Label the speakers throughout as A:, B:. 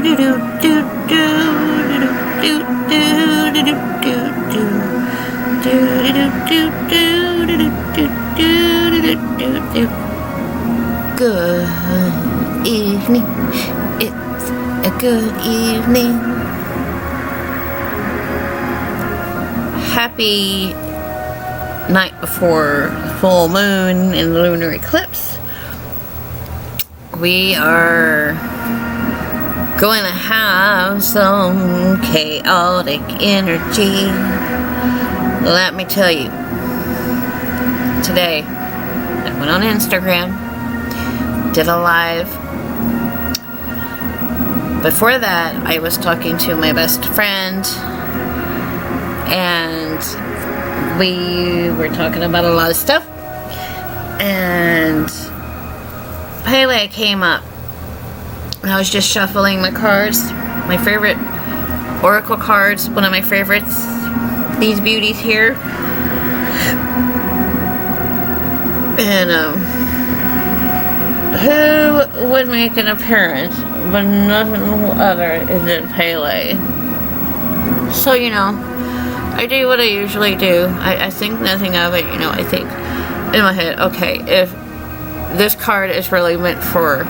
A: Good evening. It's a good evening. Happy night before full moon and lunar eclipse. We are going to have some chaotic energy. Let me tell you, today I went on Instagram, did a live. Before that, I was talking to my best friend, and we were talking about a lot of stuff, and Pele came up, and I was just shuffling my cards, my favorite Oracle cards, one of my favorites, these beauties here, and who would make an appearance but nothing other than Pele. So, you know, I do what I usually do. I think nothing of it, you know. I think in my head, okay, if this card is really meant for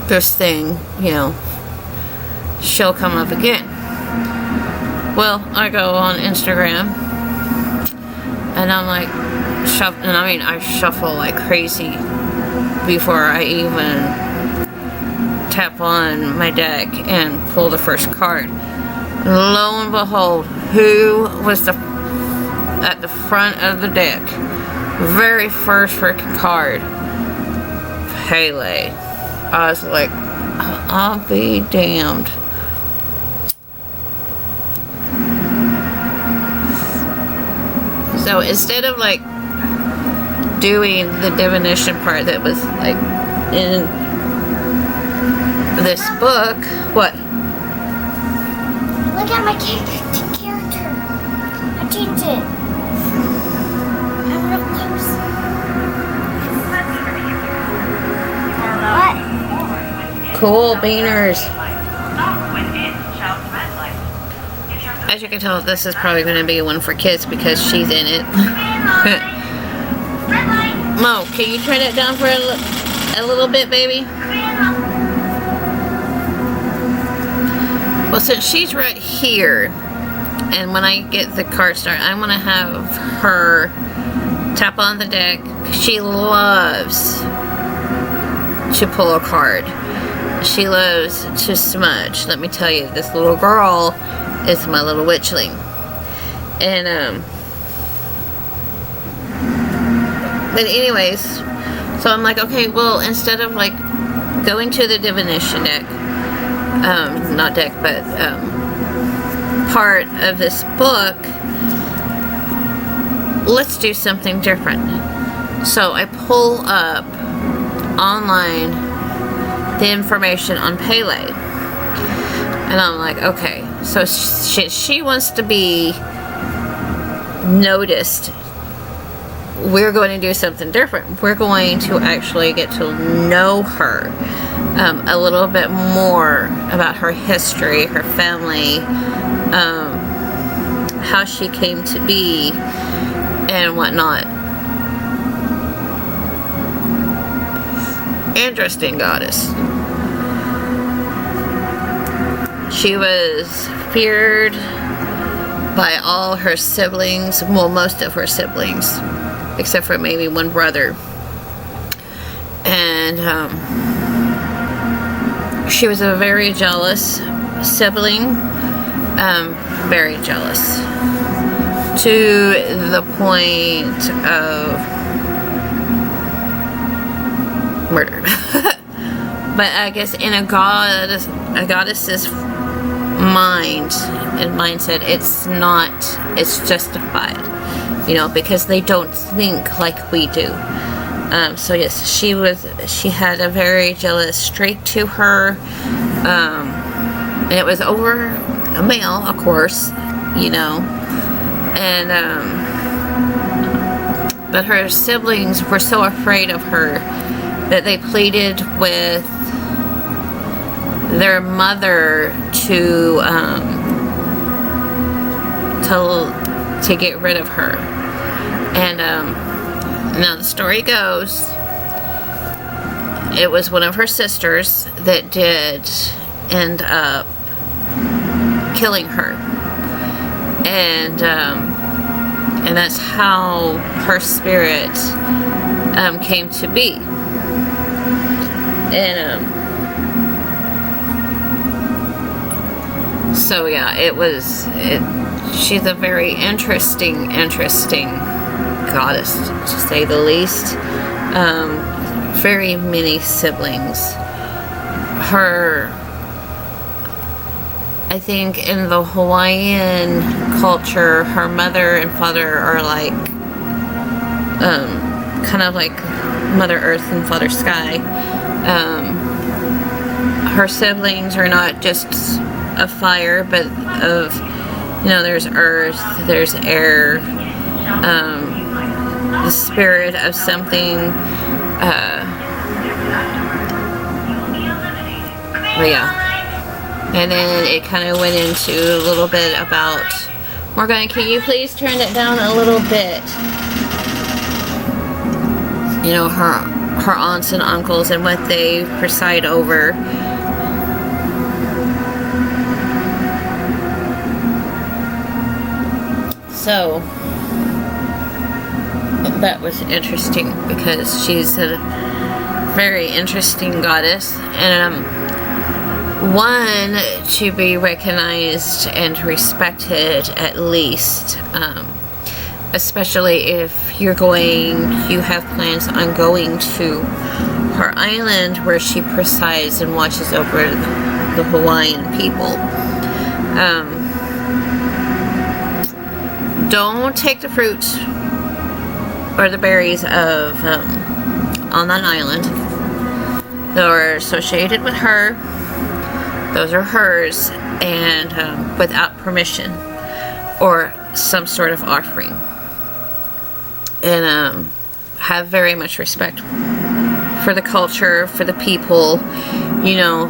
A: this thing, you know, she'll come up again. Well, I go on Instagram, and I'm like, I shuffle like crazy before I even tap on my deck and pull the first card. Lo and behold, who was at the front of the deck? Very first freaking card. Pele. I was like, I'll be damned. So instead of like doing the divination part that was like in this book, what?
B: Look at my character. I changed it. I'm real close. What?
A: Cool beaners. As you can tell, this is probably going to be one for kids because she's in it. Mo, can you turn it down for a little bit, baby? Well, since she's right here, and when I get the card start, I'm going to have her tap on the deck. She loves to pull a card. She loves to smudge. Let me tell you, this little girl is my little witchling. And, but anyways, so I'm like, okay, well, instead of like going to the divination deck, not deck, but part of this book, let's do something different. So I pull up online the information on Pele, and I'm like, okay, so she wants to be noticed. We're going to do something different. We're going to actually get to know her a little bit more about her history, her family, how she came to be, and whatnot. Interesting goddess. She was feared by all her siblings, well, most of her siblings, except for maybe one brother. And she was a very jealous sibling, very jealous, to the point of murder. But I guess in a goddess's mind and mindset, it's justified, you know, because they don't think like we do. So yes, she had a very jealous streak to her, and it was over a male, of course, you know, and but her siblings were so afraid of her that they pleaded with their mother to get rid of her. And now the story goes, it was one of her sisters that did end up killing her, and that's how her spirit came to be. And so yeah, she's a very interesting goddess, to say the least. Very many siblings. I think in the Hawaiian culture, her mother and father are like, kind of like Mother Earth and Father Sky. Her siblings are not just of fire, but of, there's earth, there's air, the spirit of something. But yeah. And then it kind of went into a little bit about, Morgan, can you please turn it down a little bit? Her aunts and uncles and what they preside over. So that was interesting, because she's a very interesting goddess, and one to be recognized and respected, at least, especially if you have plans on going to her island where she presides and watches over the Hawaiian people. Don't take the fruit or the berries of on that island. They're associated with her. Those are hers, and without permission or some sort of offering. And have very much respect for the culture, for the people,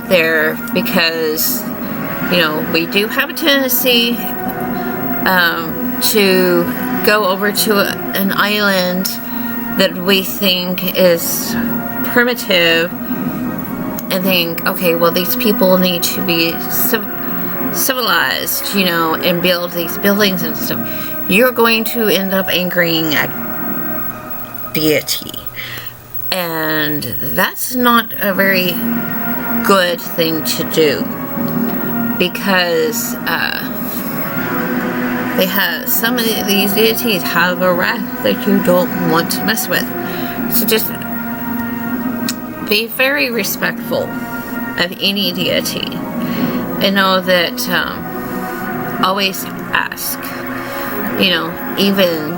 A: there, because, we do have a tendency to go over to an island that we think is primitive and think, okay, well, these people need to be civilized, and build these buildings and stuff. You're going to end up angering a deity. And that's not a very good thing to do, because some of these deities have a wrath that you don't want to mess with. So just be very respectful of any deity, and know that always ask, even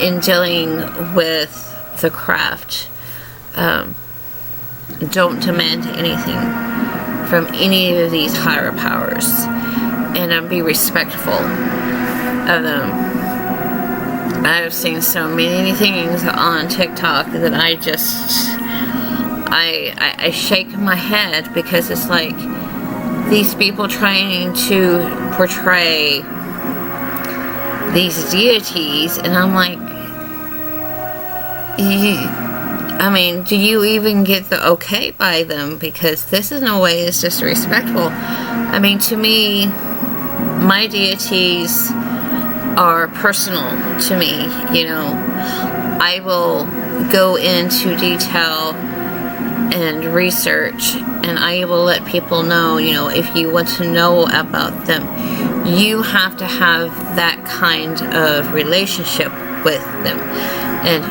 A: in dealing with the craft, don't demand anything from any of these higher powers, and be respectful of them. I've seen so many things on TikTok that I shake my head, because it's like these people trying to portray these deities, and I'm like, do you even get the okay by them? Because this in a way is disrespectful. To me, my deities are personal to me. I will go into detail and research, and I will let people know, if you want to know about them, you have to have that kind of relationship with them, and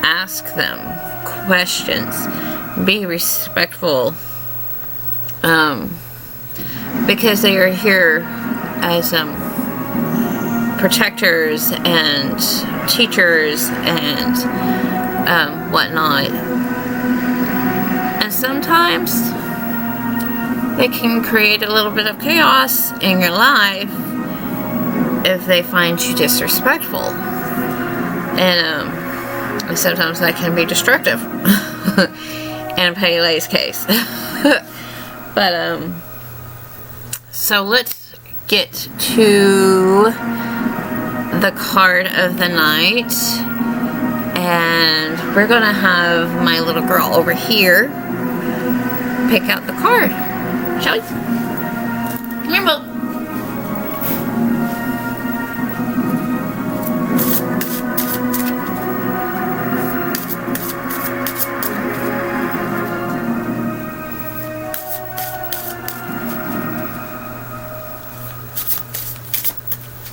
A: ask them questions, be respectful, because they are here as protectors and teachers and whatnot. And sometimes they can create a little bit of chaos in your life if they find you disrespectful. And sometimes that can be destructive. in Pele's case. But, so let's get to the card of the night. And we're gonna have my little girl over here pick out the card. Shall we? Come here, Bo.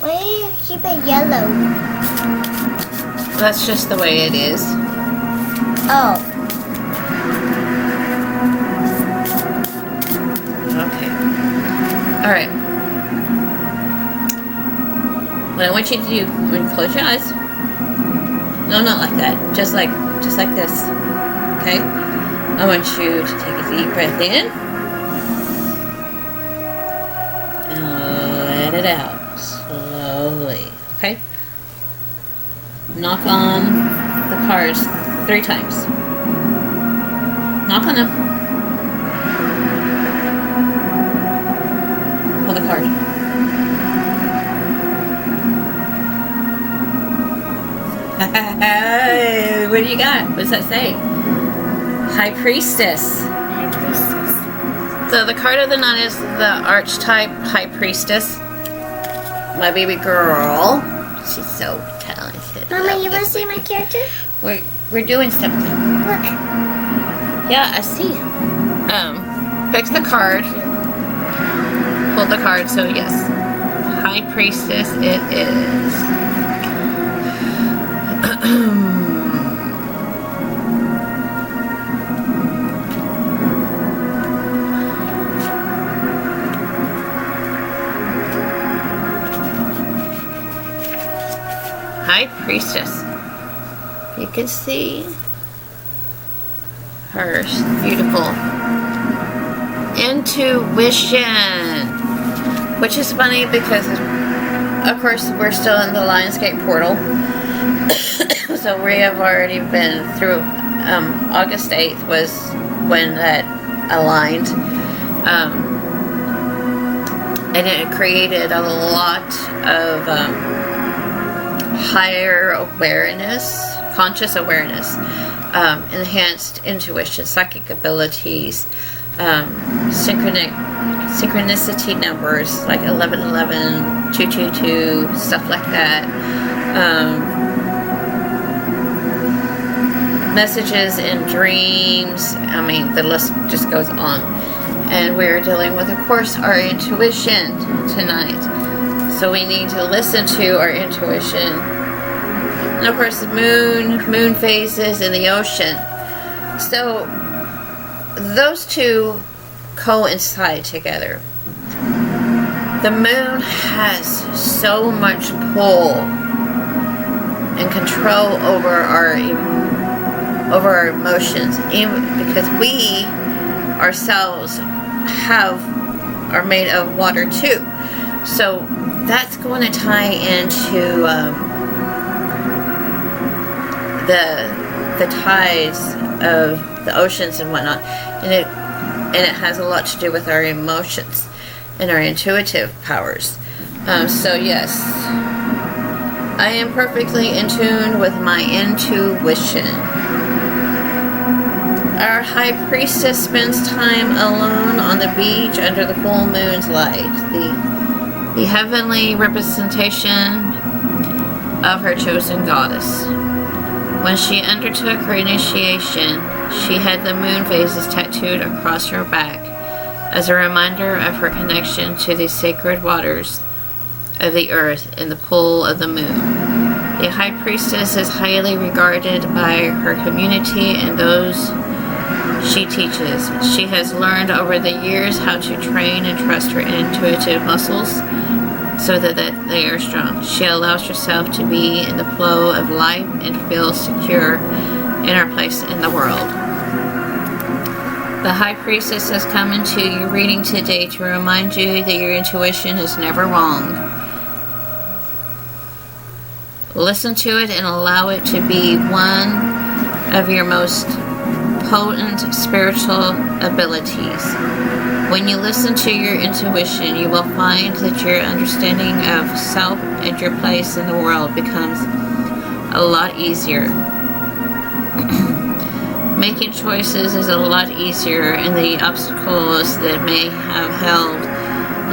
B: Why do you keep it yellow?
A: That's just the way it is.
B: Oh.
A: Okay. Alright. What I want you to do, I'm going to close your eyes. No, not like that. Just like this. Okay? I want you to take a deep breath in. And let it out. Slowly. Okay? Knock on the cards 3 times. Knock on them. Pull the card. What do you got? What does that say? High Priestess.
B: High Priestess.
A: So the card of the night is the archetype High Priestess. My baby girl. She's so talented.
B: Mama, you want to see my character?
A: We're doing something.
B: Look.
A: Yeah, I see. Fix the card. Pull the card, so yes. High Priestess it is. High Priestess. You can see her beautiful intuition, which is funny because, of course, we're still in the Lionsgate portal. So we have already been through. August 8th was when that aligned, and it created a lot of higher awareness, conscious awareness, enhanced intuition, psychic abilities, synchronicity numbers like 1111, 222, stuff like that. Messages in dreams. I mean, the list just goes on. And we're dealing with, of course, our intuition tonight. So we need to listen to our intuition. And of course, the moon phases in the ocean. So those two coincide together. The moon has so much pull and control over our emotions, even because we ourselves are made of water too. So that's going to tie into the tides of the oceans and whatnot, and it has a lot to do with our emotions and our intuitive powers. So yes, I am perfectly in tune with my intuition. Our High Priestess spends time alone on the beach under the full moon's light, the heavenly representation of her chosen goddess. When she undertook her initiation, she had the moon phases tattooed across her back as a reminder of her connection to the sacred waters of the earth and the pull of the moon. The High Priestess is highly regarded by her community and those she teaches. She has learned over the years how to train and trust her intuitive muscles so that they are strong. She allows herself to be in the flow of life and feel secure in her place in the world. The High Priestess has come into your reading today to remind you that your intuition is never wrong. Listen to it and allow it to be one of your most potent spiritual abilities. When you listen to your intuition, you will find that your understanding of self and your place in the world becomes a lot easier. Making choices is a lot easier, and the obstacles that may have held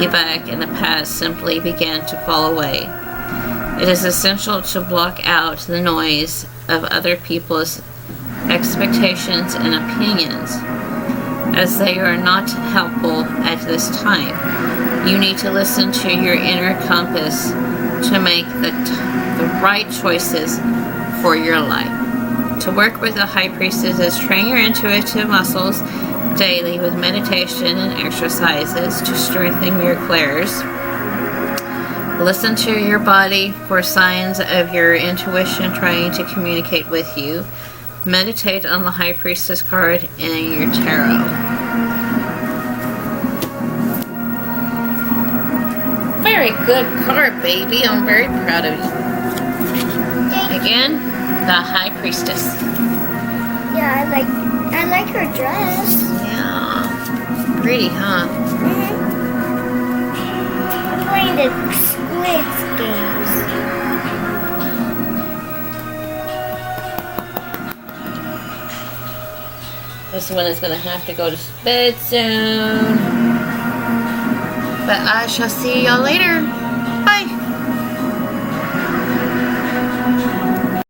A: you back in the past simply begin to fall away. It is essential to block out the noise of other people's expectations and opinions, as they are not helpful at this time. You need to listen to your inner compass to make the right choices for your life. To work with the High Priestess is train your intuitive muscles daily with meditation and exercises to strengthen your clairs. Listen to your body for signs of your intuition trying to communicate with you. Meditate on the High Priestess card in your tarot. Very good card, baby. I'm very proud of you. Again, the High Priestess.
B: Yeah, I like her dress.
A: Yeah. Pretty, huh?
B: Mm-hmm. I'm playing the Squid games.
A: This one is going to have to go to bed soon. But I shall see y'all later. Bye.